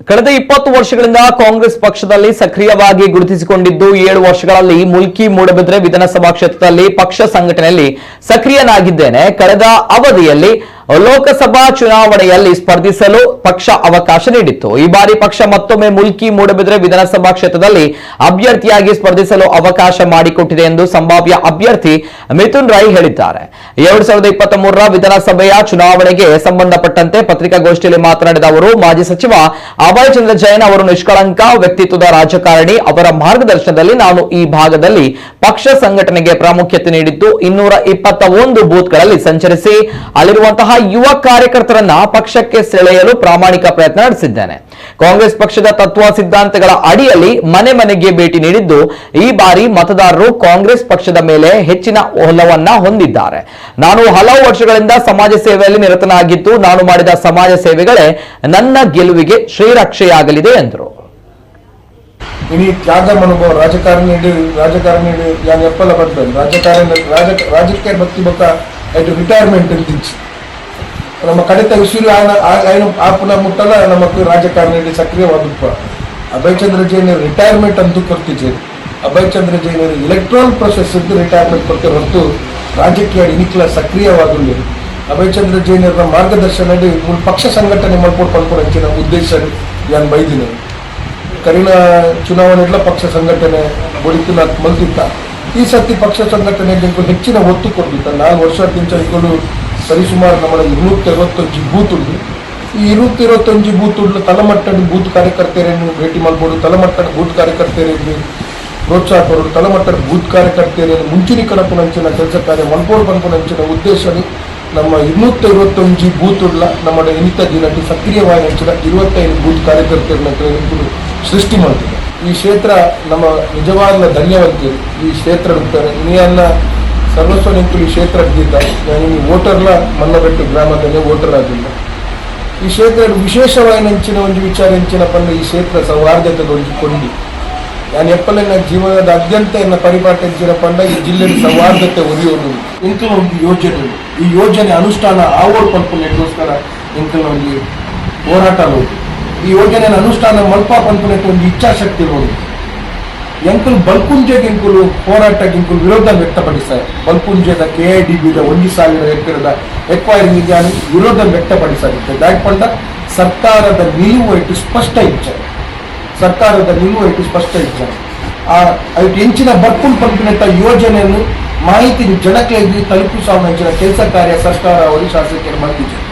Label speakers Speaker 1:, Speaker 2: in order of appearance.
Speaker 1: ಕಳೆದ 20 ವರ್ಷಗಳಿಂದ ಕಾಂಗ್ರೆಸ್ ಪಕ್ಷದಲ್ಲಿ ಸಕ್ರಿಯವಾಗಿ ಗುರುತಿಸಿಕೊಂಡಿದ್ದು 7 ವರ್ಷಗಳಲ್ಲಿ ಮುಲ್ಕಿ ಮೂಡಬಿದ್ರೆ ವಿಧಾನಸಭಾ ಕ್ಷೇತ್ರದಲ್ಲಿ ಪಕ್ಷ ಸಂಘಟನೆಯಲ್ಲಿ ಸಕ್ರಿಯನಾಗಿದ್ದೇನೆ. ಕಳೆದ ಅವಧಿಯಲ್ಲಿ ಲೋಕಸಭಾ ಚುನಾವಣೆಯಲ್ಲಿ ಸ್ಪರ್ಧಿಸಲು ಪಕ್ಷ ಅವಕಾಶ ನೀಡಿತ್ತು. ಈ ಬಾರಿ ಪಕ್ಷ ಮತ್ತೊಮ್ಮೆ ಮುಲ್ಕಿ ಮೂಡಬಿದ್ರೆ ವಿಧಾನಸಭಾ ಕ್ಷೇತ್ರದಲ್ಲಿ ಅಭ್ಯರ್ಥಿಯಾಗಿ ಸ್ಪರ್ಧಿಸಲು ಅವಕಾಶ ಮಾಡಿಕೊಟ್ಟಿದೆ ಎಂದು ಸಂಭಾವ್ಯ ಅಭ್ಯರ್ಥಿ ಮಿಥುನ್ ರೈ ಹೇಳಿದ್ದಾರೆ. 2023ರ ವಿಧಾನಸಭೆಯ ಚುನಾವಣೆಗೆ ಸಂಬಂಧಪಟ್ಟಂತೆ ಪತ್ರಿಕಾಗೋಷ್ಠಿಯಲ್ಲಿ ಮಾತನಾಡಿದ ಅವರು, ಮಾಜಿ ಸಚಿವ ಅಭಯ್ ಚಂದ್ರ ಜೈನ್ ಅವರು ನಿಷ್ಕಳಂಕ ವ್ಯಕ್ತಿತ್ವದ ರಾಜಕಾರಣಿ. ಅವರ ಮಾರ್ಗದರ್ಶನದಲ್ಲಿ ನಾನು ಈ ಭಾಗದಲ್ಲಿ ಪಕ್ಷ ಸಂಘಟನೆಗೆ ಪ್ರಾಮುಖ್ಯತೆ ನೀಡಿದ್ದು 221 ಬೂತ್ಗಳಲ್ಲಿ ಸಂಚರಿಸಿ ಅಲ್ಲಿರುವಂತಹ ಯುವ ಕಾರ್ಯಕರ್ತರನ್ನ ಪಕ್ಷಕ್ಕೆ ಸೆಳೆಯಲು ಪ್ರಾಮಾಣಿಕ ಪ್ರಯತ್ನ ನಡೆಸಿದ್ದೇನೆ. ಕಾಂಗ್ರೆಸ್ ಪಕ್ಷದ ತತ್ವ ಸಿದ್ಧಾಂತಗಳ ಅಡಿಯಲ್ಲಿ ಮನೆ ಮನೆಗೆ ಭೇಟಿ ನೀಡಿದ್ದು ಈ ಬಾರಿ ಮತದಾರರು ಕಾಂಗ್ರೆಸ್ ಪಕ್ಷದ ಮೇಲೆ ಹೆಚ್ಚಿನ ಒಲವನ್ನ ಹೊಂದಿದ್ದಾರೆ. ನಾನು ಹಲವು ವರ್ಷಗಳಿಂದ ಸಮಾಜ ಸೇವೆಯಲ್ಲಿ ನಿರತನಾಗಿದ್ದು ನಾನು ಮಾಡಿದ ಸಮಾಜ ಸೇವೆಗಳೇ ನನ್ನ ಗೆಲುವಿಗೆ ಶ್ರೀರಕ್ಷೆಯಾಗಲಿದೆ ಎಂದರು.
Speaker 2: ಇനി ತ್ಯಾಗ ಮನೋಭಾವ ರಾಜಕಾರಣಿ ಯಾನ್ ಎಪ್ಪಲ ಬರ್ತದೆ ರಾಜಕೀಯ ಭಕ್ತಿ ಬೊಕ್ಕ ಐಟು ರಿಟೈರ್ಮೆಂಟ್ ಅಂತಿಂಚು ನಮ್ಮ ಕಡೆತ ವಿಷಯ ಆಪುನ ಮುಟ್ಟಲ ನಮಕ್ ರಾಜಕಾರಣಿ ಸಕ್ರಿಯವಾದಪ್ಪ. ಅಭಯ್ ಚಂದ್ರ ಜೈನ್ ರಿಟೈರ್ಮೆಂಟ್ ಅಂತೂ ಕೊಡ್ತಿದ್ದೆ. ಅಭಯ್ ಚಂದ್ರ ಜೈನ್ ಎಲೆಕ್ಟ್ರಾಲ್ ಪ್ರೊಸೆಸ್ ಅಂತ ರಿಟೈರ್ಮೆಂಟ್ ಕೊಡ್ತೇವೆ ಹೊರತು ರಾಜಕೀಯ ಇನಿಕ್ಲ ಸಕ್ರಿಯವಾಗಲಿ. ಅಭಯ್ ಚಂದ್ರ ಜೈನ್ ಮಾರ್ಗದರ್ಶನ ಪಕ್ಷ ಸಂಘಟನೆ ಮಾಡ್ಕೊಂಡು ಹಂಚಿನ ಉದ್ದೇಶ ಯಾನ್ ಬೈದಿನ ಕರಿನ ಚುನಾವಣೆಗಳ ಪಕ್ಷ ಸಂಘಟನೆ ಬಡಿತಿನ ಮಲ್ತಿತ್ತ. ಈ ಸತಿ ಪಕ್ಷ ಸಂಘಟನೆಗೆ ಹೆಚ್ಚಿನ ಒತ್ತು ಕೊಡ್ತಿತ್ತ. 4 ವರ್ಷದಿಂದ ಸರಿಸುಮಾರು ನಮ್ಮ 221 ಬೂತ್ ಉಂಟು. ಈ 221 ಬೂತ್ ಉಂಟು ತಲಮಟ್ಟದ ಬೂತ್ ಕಾರ್ಯಕರ್ತರನ್ನು ಭೇಟಿ ಮಾಡ್ಬೋದು. ತಲಮಟ್ಟದ ಬೂತ್ ಕಾರ್ಯಕರ್ತರಿಗೆ ಪ್ರೋತ್ಸಾಹ ಕೊಡೋದು, ತಲಮಟ್ಟದ ಬೂತ್ ಕಾರ್ಯಕರ್ತರನ್ನು ಮುಂಚೂಣಿ ಕಣಪುನಂಚಿನ ಕೆಲಸ ಕಾರ್ಯ ಮಲ್ಪೋಡು ಪಂಪುನಂಚಿನ ಉದ್ದೇಶನೇ ನಮ್ಮ 221 ಬೂತ್ ಉಳ್ಳ ನಮ್ಮ ಎನಿತ ದಿನಕ್ಕೆ ಸಕ್ರಿಯವಾಗಿ ಹಂಚಿನ 25 ಬೂತ್ ಕಾರ್ಯಕರ್ತರನ್ನ ಸೃಷ್ಟಿ ಮಾಡ್ತೀವಿ. ಈ ಕ್ಷೇತ್ರ ನಮ್ಮ ನಿಜವಾದ ಧನ್ಯವಂತರು. ಈ ಕ್ಷೇತ್ರ ಇರ್ತಾರೆ ನೀಯನ್ನ ಸರ್ವಸ್ವ ನಿಂತು ಈ ಕ್ಷೇತ್ರ ಇದ್ದಿದ್ದ ವೋಟರ್ಲ ಮನ್ನಬೆಟ್ಟು ಗ್ರಾಮದಲ್ಲಿ ವೋಟರ್ ಆಗಿಲ್ಲ. ಈ ಕ್ಷೇತ್ರ ವಿಶೇಷವಾಗಿ ನೆಂಚಿನ ಒಂದು ವಿಚಾರ ಹೆಂಚಿನ ಪಂಡ ಈ ಕ್ಷೇತ್ರ ಸೌಹಾರ್ದತೆ ಕೊಂಡು ನಾನು ಎಪ್ಪಲಿನ ಜೀವನದ ಅತ್ಯಂತ ಎನ್ನ ಪರಿಪಾಟಿಸಿನ ಪಂಡ ಈ ಜಿಲ್ಲೆಯ ಸೌಹಾರ್ದತೆ ಒಲಿಯೋದು ಇಂಕಲ ಒಂದು ಯೋಜನೆ. ಈ ಯೋಜನೆ ಅನುಷ್ಠಾನ ಆವೋಡು ಪಂಪನೆಗೋಸ್ಕರ ಇಂಕಲ ಒಂದು ಹೋರಾಟ ನೋಡಿ ಈ ಯೋಜನೆ ಅನುಷ್ಠಾನ ಮಲ್ಪ ಪಂಪನೆಟ್ಟು ಒಂದು ಇಚ್ಛಾಶಕ್ತಿ ನೋಡಿ ಎಂಕಲ್ ಬಲ್ಪುಂಜೆಗೆ ಇಂಕುಲು ಹೋರಾಟಕ್ಕೆ ಇಂಕುಲು ವಿರೋಧ ವ್ಯಕ್ತಪಡಿಸ್ತಾರೆ. ಬಲ್ಪುಂಜೆದ KIDBದ 1,000 ಎಕರೆದ ಎಕ್ವೈರಿಂಗ್ ವಿರೋಧ ವ್ಯಕ್ತಪಡಿಸಾಗುತ್ತೆ. ದಾಟ್ಪಂಡ ಸರ್ಕಾರದ ನಿಲುವು ಇಟ್ಟು ಸ್ಪಷ್ಟ ಇಚ್ಛೆ. ಐಟು ಹೆಂಚಿನ ಬರ್ಪುಲ್ ಪಂಪಿನಂತ ಯೋಜನೆಯನ್ನು ಮಾಹಿತಿ ಜನಕ್ಕೆ ತಲುಪಿಸುವ ಕೆಲಸ ಕಾರ್ಯ ಸರ್ಕಾರ ಅವರು ಶಾಸಕರು ಮಾಡ್ತಿದ್ದಾರೆ.